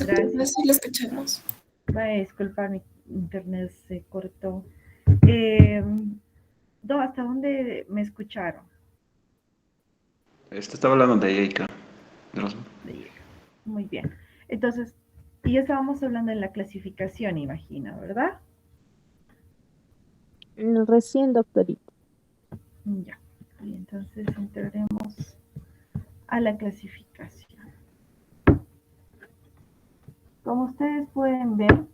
Gracias. Sí, lo escuchamos. Disculpa, mi internet se cortó. ¿Hasta dónde me escucharon? Estaba hablando de Eika. Muy bien. Entonces, ya estábamos hablando de la clasificación, imagino, ¿verdad? Recién, doctorita. Ya. Y entonces entraremos a la clasificación. Como ustedes pueden ver,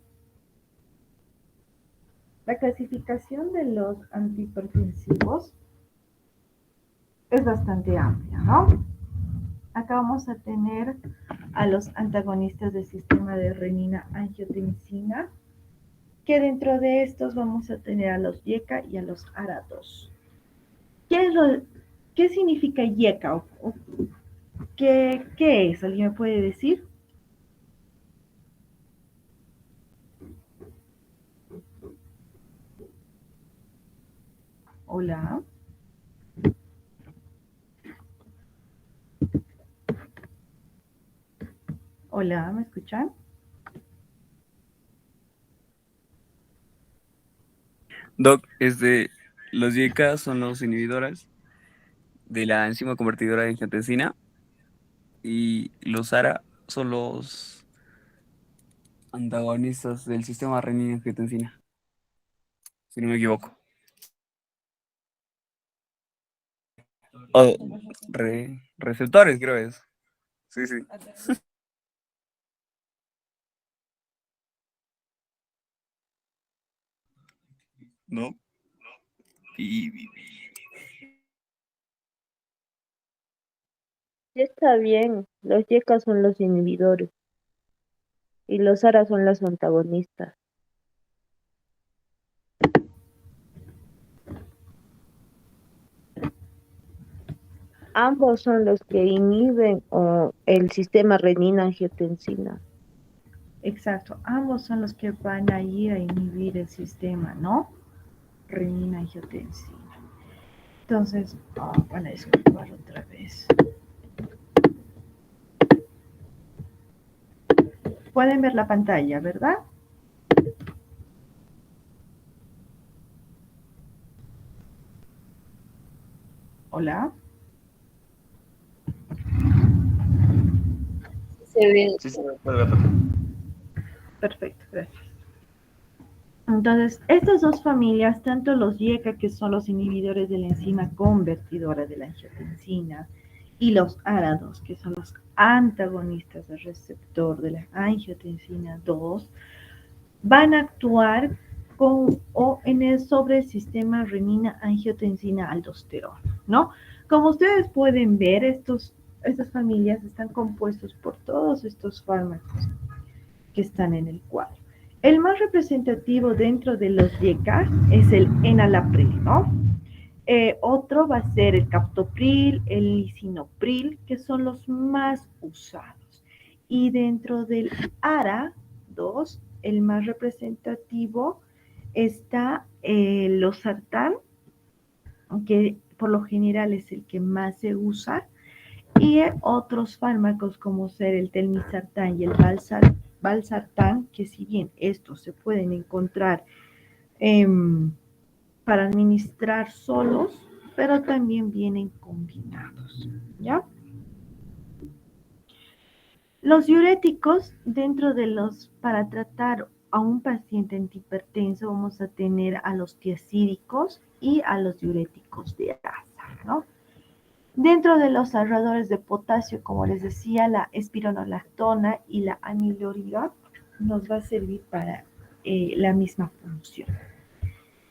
la clasificación de los antihipertensivos es bastante amplia, ¿no? Acá vamos a tener a los antagonistas del sistema de renina-angiotensina, que dentro de estos vamos a tener a los YECA y a los ARA2. ¿Qué significa YECA? ¿Qué es? ¿Alguien me puede decir? Hola. Hola, ¿me escuchan? Doc, los YECA son los inhibidores de la enzima convertidora de angiotensina y los ARA son los antagonistas del sistema renina-angiotensina, si no me equivoco. O receptores, creo es. Sí, sí. ¿No? Está bien, los YECA son los inhibidores y los ARA son los antagonistas. Ambos son los que inhiben el sistema renina-angiotensina. Exacto, ambos son los que van a ir a inhibir el sistema, ¿no? Renina-angiotensina. Entonces, van a disculpar otra vez. Pueden ver la pantalla, ¿verdad? Hola. Se ve. Sí, se puede ver. Perfecto, gracias. Entonces, estas dos familias, tanto los YECA, que son los inhibidores de la enzima convertidora de la angiotensina, y los ARA2, que son los antagonistas del receptor de la angiotensina 2, van a actuar sobre el sistema renina-angiotensina-aldosterona, ¿no? Como ustedes pueden ver, estas familias están compuestos por todos estos fármacos que están en el cuadro. El más representativo dentro de los YECA es el enalapril, ¿no? Otro va a ser el captopril, el lisinopril, que son los más usados. Y dentro del ARA2, el más representativo está el losartán, que por lo general es el que más se usa, y otros fármacos como ser el telmisartán y el valsartán, que si bien estos se pueden encontrar para administrar solos, pero también vienen combinados, ¿ya? Los diuréticos, para tratar a un paciente antihipertenso, vamos a tener a los tiazídicos y a los diuréticos de asa, ¿no? Dentro de los ahorradores de potasio, como les decía, la espironolactona y la amiloridad nos va a servir para la misma función.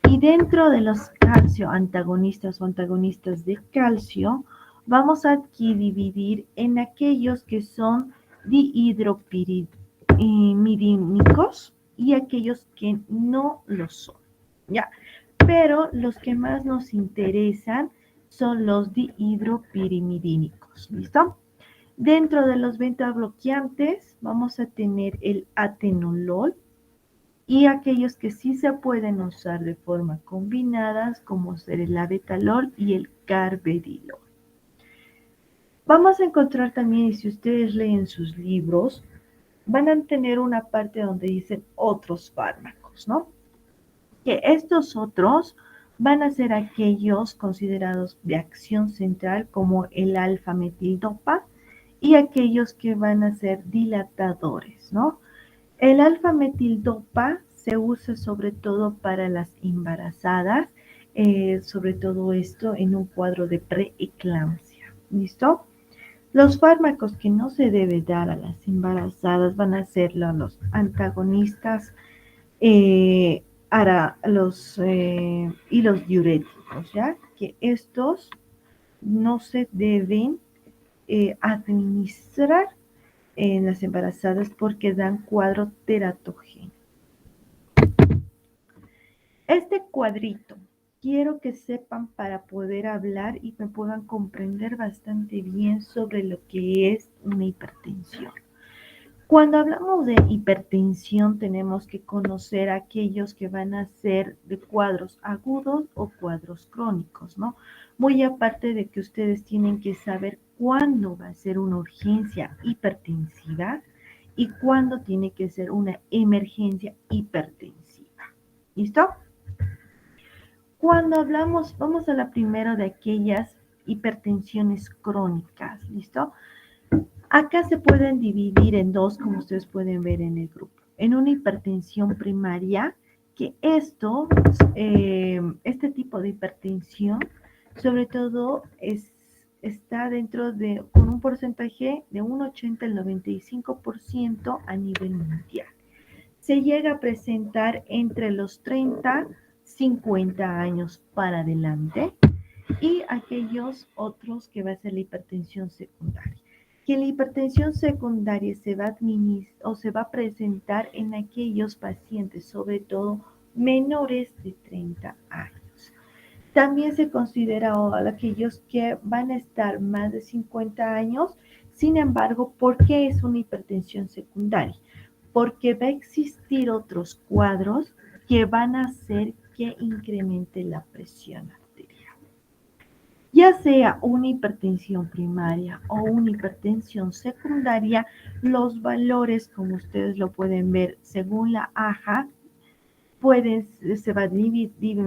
Y dentro de los calcio antagonistas o antagonistas de calcio, vamos a aquí dividir en aquellos que son dihidropirimidínicos y aquellos que no lo son, ¿ya? Pero los que más nos interesan son los dihidropirimidínicos, ¿listo? Dentro de los beta-bloqueantes vamos a tener el atenolol y aquellos que sí se pueden usar de forma combinada, como ser el abetalol y el carvedilol. Vamos a encontrar también, y si ustedes leen sus libros, van a tener una parte donde dicen otros fármacos, ¿no? Que estos otros van a ser aquellos considerados de acción central como el alfa-metildopa y aquellos que van a ser dilatadores, ¿no? El alfa-metildopa se usa sobre todo para las embarazadas, sobre todo esto en un cuadro de preeclampsia. ¿Listo? Los fármacos que no se debe dar a las embarazadas van a ser los antagonistas eh, y los diuréticos, ¿ya? Que estos no se deben administrar en las embarazadas porque dan cuadro teratogénico. Este cuadrito quiero que sepan para poder hablar y me puedan comprender bastante bien sobre lo que es una hipertensión. Cuando hablamos de hipertensión tenemos que conocer aquellos que van a ser de cuadros agudos o cuadros crónicos, ¿no? Muy aparte de que ustedes tienen que saber cuándo va a ser una urgencia hipertensiva y cuándo tiene que ser una emergencia hipertensiva. ¿Listo? Cuando hablamos, vamos a la primera de aquellas hipertensiones crónicas, ¿listo? Acá se pueden dividir en dos, como ustedes pueden ver en el grupo. En una hipertensión primaria, que este tipo de hipertensión, sobre todo está dentro con un porcentaje de un 80 al 95% a nivel mundial. Se llega a presentar entre los 30, 50 años para adelante y aquellos otros que va a ser la hipertensión secundaria. Que la hipertensión secundaria se va a presentar en aquellos pacientes, sobre todo menores de 30 años. También se considera a aquellos que van a estar más de 50 años. Sin embargo, ¿por qué es una hipertensión secundaria? Porque va a existir otros cuadros que van a hacer que incremente la presión arterial. Ya sea una hipertensión primaria o una hipertensión secundaria, los valores, como ustedes lo pueden ver, según la AJA, se va a dividir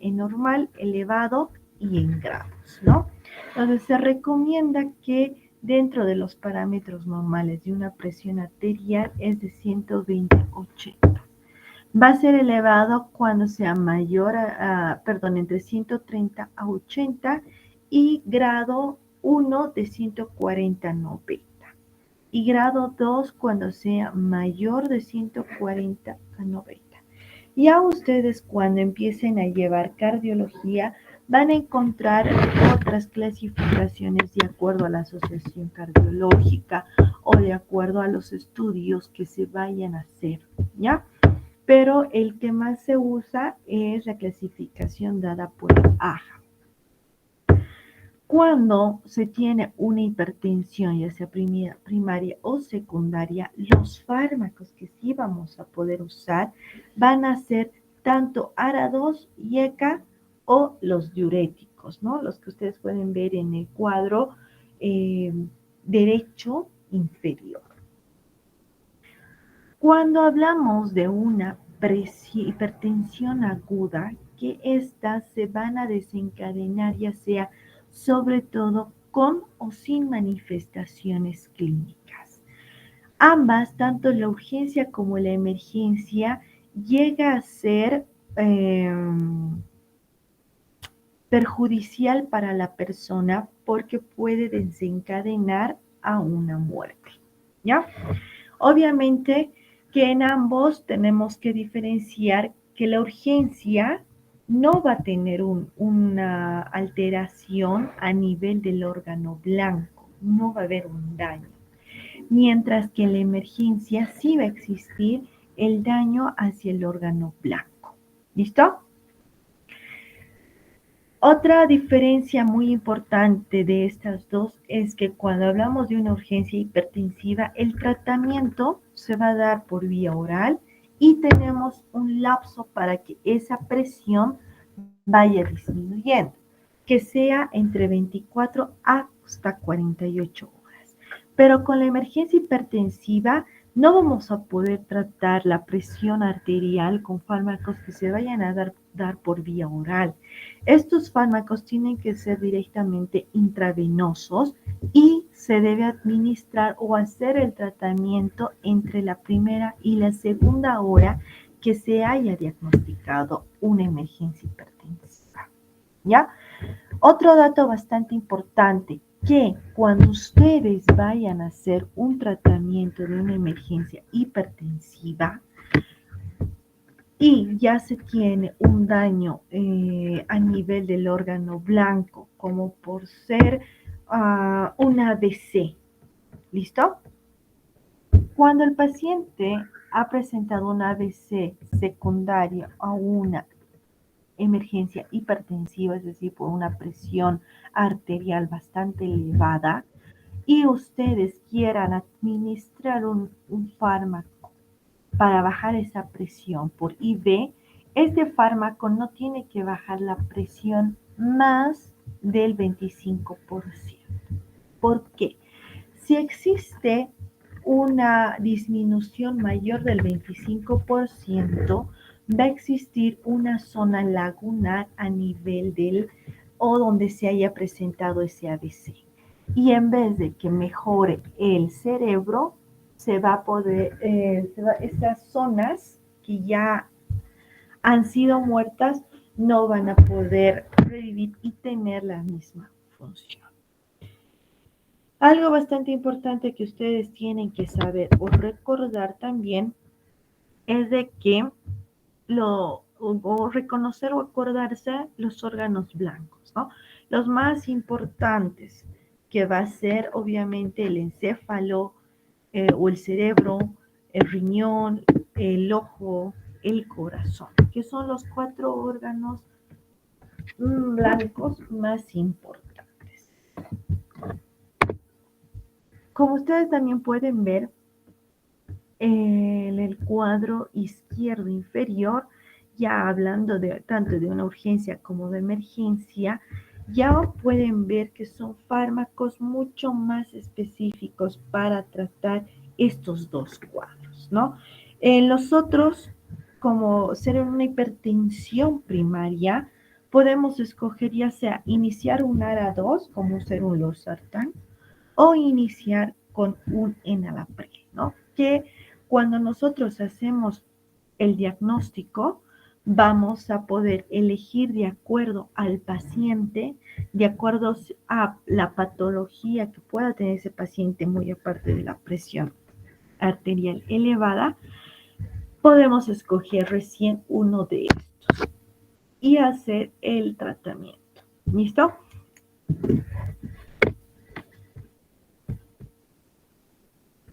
en normal, elevado y en grados, ¿no? Entonces se recomienda que dentro de los parámetros normales de una presión arterial es de 120/80. Va a ser elevado cuando sea mayor entre 130 a 80 y grado 1 de 140/90. Y grado 2 cuando sea mayor de 140/90. Ya ustedes cuando empiecen a llevar cardiología van a encontrar otras clasificaciones de acuerdo a la asociación cardiológica o de acuerdo a los estudios que se vayan a hacer, ¿ya? Pero el que más se usa es la clasificación dada por AJA. Cuando se tiene una hipertensión, ya sea primaria o secundaria, los fármacos que sí vamos a poder usar van a ser tanto ARA2 y ECA o los diuréticos, ¿no? Los que ustedes pueden ver en el cuadro derecho inferior. Cuando hablamos de una hipertensión aguda, que éstas se van a desencadenar ya sea sobre todo con o sin manifestaciones clínicas. Ambas, tanto la urgencia como la emergencia, llega a ser perjudicial para la persona porque puede desencadenar a una muerte, ¿ya? Obviamente que en ambos tenemos que diferenciar que la urgencia no va a tener una alteración a nivel del órgano blanco, no va a haber un daño, mientras que en la emergencia sí va a existir el daño hacia el órgano blanco. ¿Listo? Otra diferencia muy importante de estas dos es que cuando hablamos de una urgencia hipertensiva, el tratamiento se va a dar por vía oral y tenemos un lapso para que esa presión vaya disminuyendo, que sea entre 24 hasta 48 horas. Pero con la emergencia hipertensiva no vamos a poder tratar la presión arterial con fármacos que se vayan a dar por vía oral. Estos fármacos tienen que ser directamente intravenosos y se debe administrar o hacer el tratamiento entre la primera y la segunda hora que se haya diagnosticado una emergencia hipertensiva. ¿Ya? Otro dato bastante importante, que cuando ustedes vayan a hacer un tratamiento de una emergencia hipertensiva y ya se tiene un daño a nivel del órgano blanco, como por ser un ABC, ¿listo? Cuando el paciente ha presentado un ABC secundario a una emergencia hipertensiva, es decir, por una presión arterial bastante elevada, y ustedes quieran administrar un fármaco para bajar esa presión por IV, este fármaco no tiene que bajar la presión más del 25%. ¿Por qué? Si existe una disminución mayor del 25%, va a existir una zona lagunar a nivel del o donde se haya presentado ese ABC. Y en vez de que mejore el cerebro, se va a poder, estas zonas que ya han sido muertas no van a poder revivir y tener la misma función. Algo bastante importante que ustedes tienen que saber o recordar también es de que o reconocer o acordarse los órganos blancos, ¿no? Los más importantes que va a ser obviamente el encéfalo o el cerebro, el riñón, el ojo, el corazón, que son los 4 órganos blancos más importantes. Como ustedes también pueden ver, en el cuadro izquierdo inferior, ya hablando tanto de una urgencia como de emergencia, ya pueden ver que son fármacos mucho más específicos para tratar estos dos cuadros, ¿no? En los otros, como ser una hipertensión primaria, podemos escoger ya sea iniciar un ARA2, como ser un losartán, o iniciar con un enalapril, ¿no? Que cuando nosotros hacemos el diagnóstico, vamos a poder elegir de acuerdo al paciente, de acuerdo a la patología que pueda tener ese paciente, muy aparte de la presión arterial elevada, podemos escoger recién uno de estos y hacer el tratamiento. ¿Listo?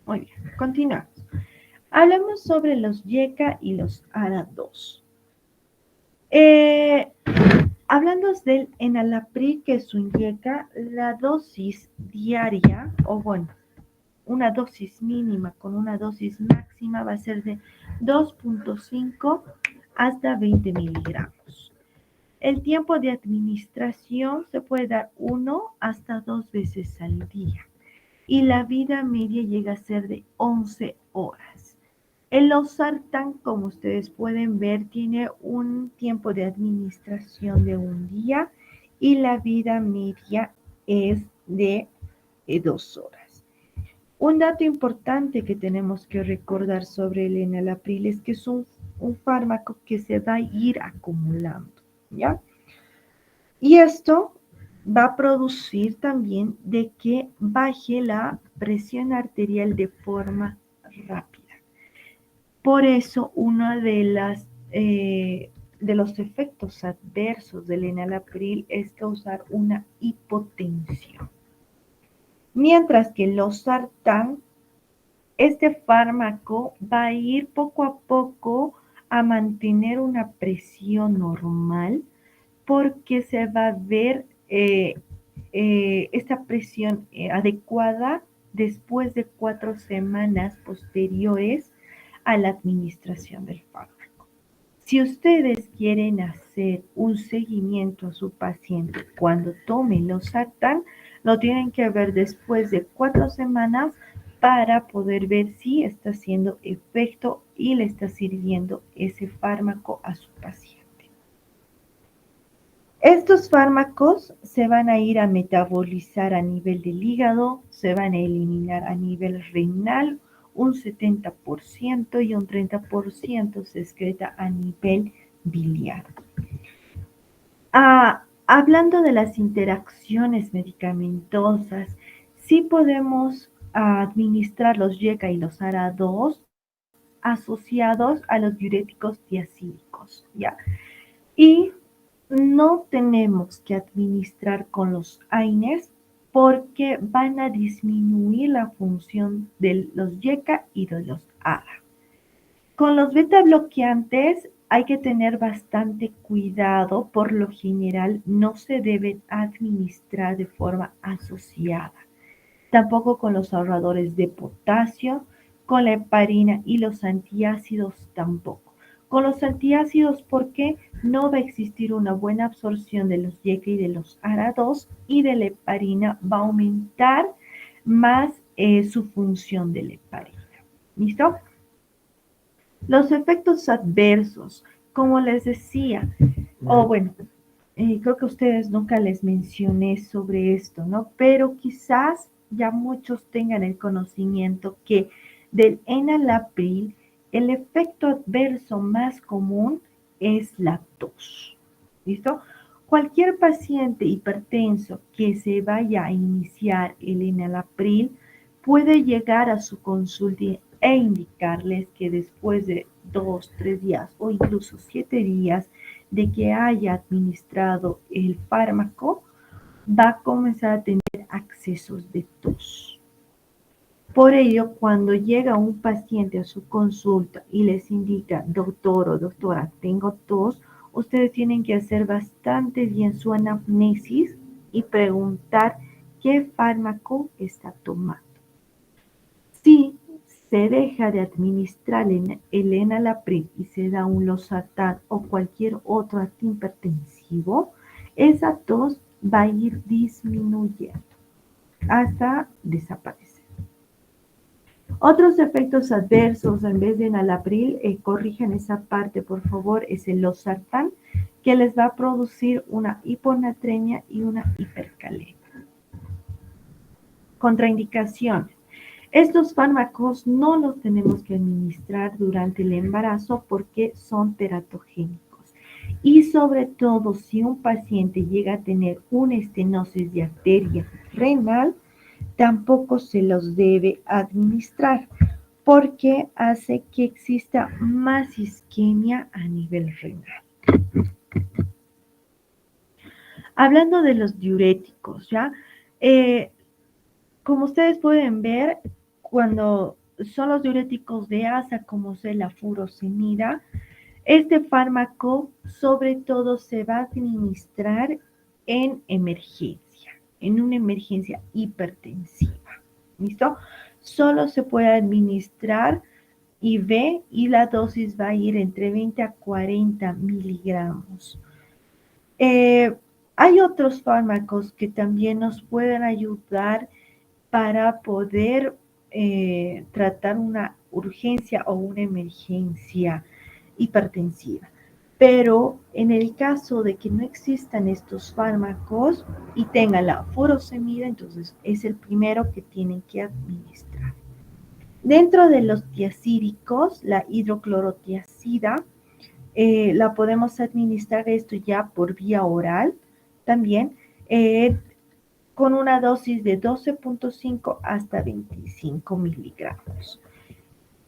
Muy bien, continuamos. Hablamos sobre los YECA y los ARA2. Hablando del enalapril, que es un YECA, la dosis diaria, o bueno, una dosis mínima con una dosis máxima va a ser de 2.5 hasta 20 miligramos. El tiempo de administración se puede dar 1 hasta 2 veces al día y la vida media llega a ser de 11 horas. El losartán, como ustedes pueden ver, tiene un tiempo de administración de 1 día y la vida media es de 2 horas. Un dato importante que tenemos que recordar sobre el enalapril es que es un fármaco que se va a ir acumulando, ¿ya? Y esto va a producir también de que baje la presión arterial de forma rápida. Por eso, uno de los efectos adversos del enalapril es causar una hipotensión. Mientras que el losartán, este fármaco va a ir poco a poco a mantener una presión normal porque se va a ver esta presión adecuada después de 4 semanas posteriores a la administración del fármaco. Si ustedes quieren hacer un seguimiento a su paciente cuando tome losartán, Lo tienen que ver después de 4 semanas para poder ver si está haciendo efecto y le está sirviendo ese fármaco a su paciente. Estos fármacos se van a ir a metabolizar a nivel del hígado, se van a eliminar a nivel renal, un 70% y un 30% se excreta a nivel biliar. Hablando de las interacciones medicamentosas, sí podemos administrar los YECA y los ARA2 asociados a los diuréticos tiacídicos, ¿ya? Y no tenemos que administrar con los AINES porque van a disminuir la función de los YECA y de los ARA. Con los beta bloqueantes hay que tener bastante cuidado, por lo general no se deben administrar de forma asociada. Tampoco con los ahorradores de potasio, con la heparina y los antiácidos tampoco. Con los antiácidos porque no va a existir una buena absorción de los YECA y de los ARA2 y de la heparina va a aumentar más su función de la heparina. ¿Listo? Los efectos adversos, como les decía, creo que a ustedes nunca les mencioné sobre esto, ¿no? Pero quizás ya muchos tengan el conocimiento que del enalapril, el efecto adverso más común es la tos. ¿Listo? Cualquier paciente hipertenso que se vaya a iniciar el enalapril puede llegar a su consulta e indicarles que después de 2, 3 días o incluso 7 días de que haya administrado el fármaco, va a comenzar a tener accesos de tos. Por ello, cuando llega un paciente a su consulta y les indica, doctor o doctora, tengo tos, ustedes tienen que hacer bastante bien su anamnesis y preguntar qué fármaco está tomando. Si se deja de administrar el enalapril y se da un losartán o cualquier otro antihipertensivo, esa tos va a ir disminuyendo hasta desaparecer. Otros efectos adversos en vez de enalapril, corrijan esa parte por favor, es el losartán, que les va a producir una hiponatremia y una hipercalemia. Contraindicaciones. Estos fármacos no los tenemos que administrar durante el embarazo porque son teratogénicos. Y sobre todo, si un paciente llega a tener una estenosis de arteria renal, tampoco se los debe administrar porque hace que exista más isquemia a nivel renal. Hablando de los diuréticos, ¿ya? Como ustedes pueden ver, cuando son los diuréticos de asa, como es la furosemida, este fármaco sobre todo se va a administrar en emergencia, en una emergencia hipertensiva. ¿Listo? Solo se puede administrar IV y la dosis va a ir entre 20 a 40 miligramos. Hay otros fármacos que también nos pueden ayudar para poder tratar una urgencia o una emergencia hipertensiva. Pero en el caso de que no existan estos fármacos y tengan la furosemida, entonces es el primero que tienen que administrar. Dentro de los tiacídicos, la hidroclorotiazida, la podemos administrar esto ya por vía oral también, con una dosis de 12.5 hasta 25 miligramos.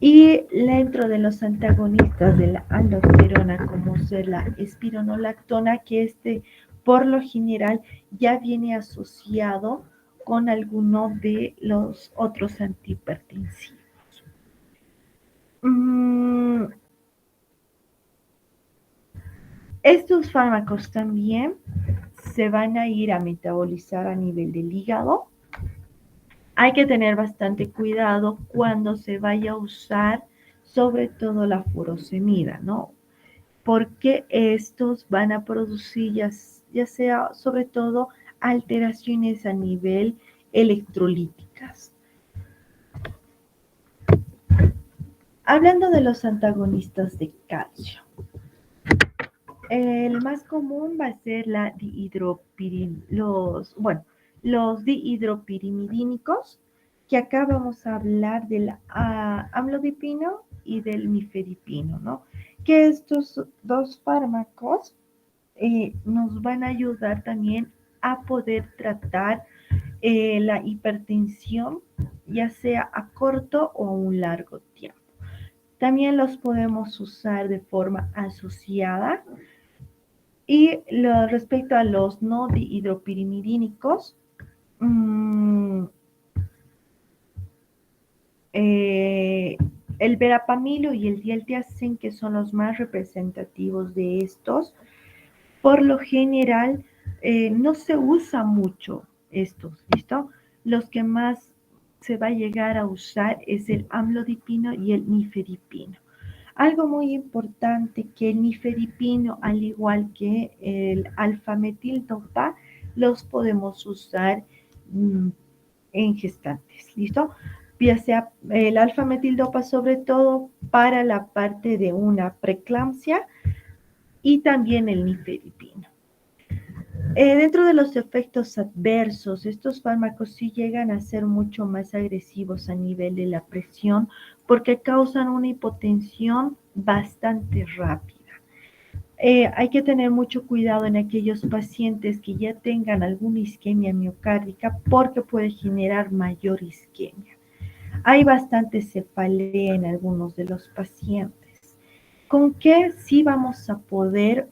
Y dentro de los antagonistas de la aldosterona, como ser la espironolactona, que por lo general ya viene asociado con alguno de los otros antihipertensivos. Estos fármacos también se van a ir a metabolizar a nivel del hígado. Hay que tener bastante cuidado cuando se vaya a usar sobre todo la furosemida, ¿no? Porque estos van a producir ya sea sobre todo alteraciones a nivel electrolíticas. Hablando de los antagonistas de calcio, el más común va a ser los dihidropirimidínicos, que acá vamos a hablar del amlodipino y del nifedipino, ¿no? Que estos dos fármacos nos van a ayudar también a poder tratar la hipertensión, ya sea a corto o a un largo tiempo. También los podemos usar de forma asociada. Y respecto a los no dihidropirimidínicos, el verapamilo y el dieltiazem, que son los más representativos de estos, por lo general no se usa mucho estos, ¿listo? Los que más se va a llegar a usar es el amlodipino y el nifedipino. Algo muy importante, que el nifedipino, al igual que el alfametildopa, los podemos usar en gestantes, ¿listo? Ya sea el alfametildopa sobre todo para la parte de una preeclampsia, y también el nifedipino. Dentro de los efectos adversos, estos fármacos sí llegan a ser mucho más agresivos a nivel de la presión, porque causan una hipotensión bastante rápida. Hay que tener mucho cuidado en aquellos pacientes que ya tengan alguna isquemia miocárdica, porque puede generar mayor isquemia. Hay bastante cefalea en algunos de los pacientes. ¿Con qué sí vamos a poder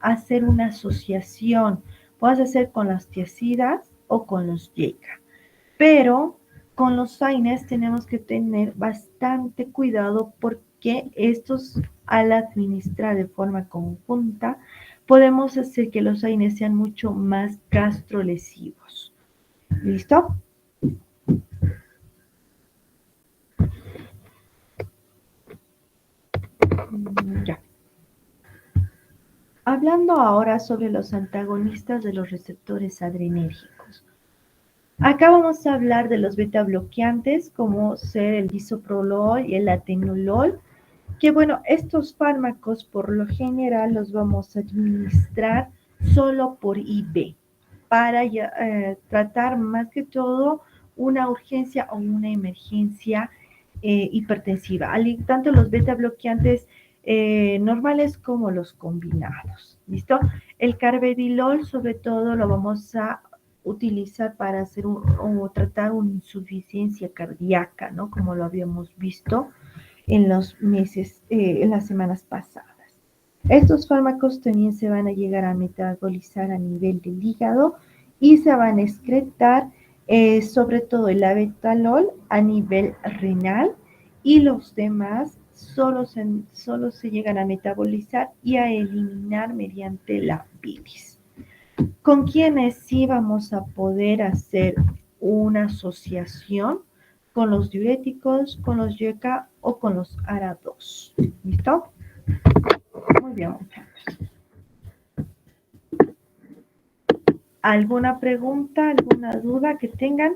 hacer una asociación? Puedes hacer con las tiazidas o con los YECA, pero con los AINES tenemos que tener bastante cuidado, porque estos, al administrar de forma conjunta, podemos hacer que los AINES sean mucho más gastrolesivos. ¿Listo? Ya. Hablando ahora sobre los antagonistas de los receptores adrenérgicos. Acá vamos a hablar de los beta bloqueantes, como ser el bisoprolol y el atenolol, que bueno, estos fármacos por lo general los vamos a administrar solo por IV, para tratar más que todo una urgencia o una emergencia hipertensiva, tanto los beta bloqueantes normales como los combinados, ¿listo? El carvedilol sobre todo lo vamos a utilizar para hacer o tratar una insuficiencia cardíaca, ¿no? Como lo habíamos visto en los meses, en las semanas pasadas. Estos fármacos también se van a llegar a metabolizar a nivel del hígado y se van a excretar, sobre todo el abetalol a nivel renal, y los demás solo se llegan a metabolizar y a eliminar mediante la bilis. ¿Con quiénes sí vamos a poder hacer una asociación? Con los diuréticos, con los YECA o con los ARA2. ¿Listo? Muy bien, muchachos. ¿Alguna pregunta, alguna duda que tengan?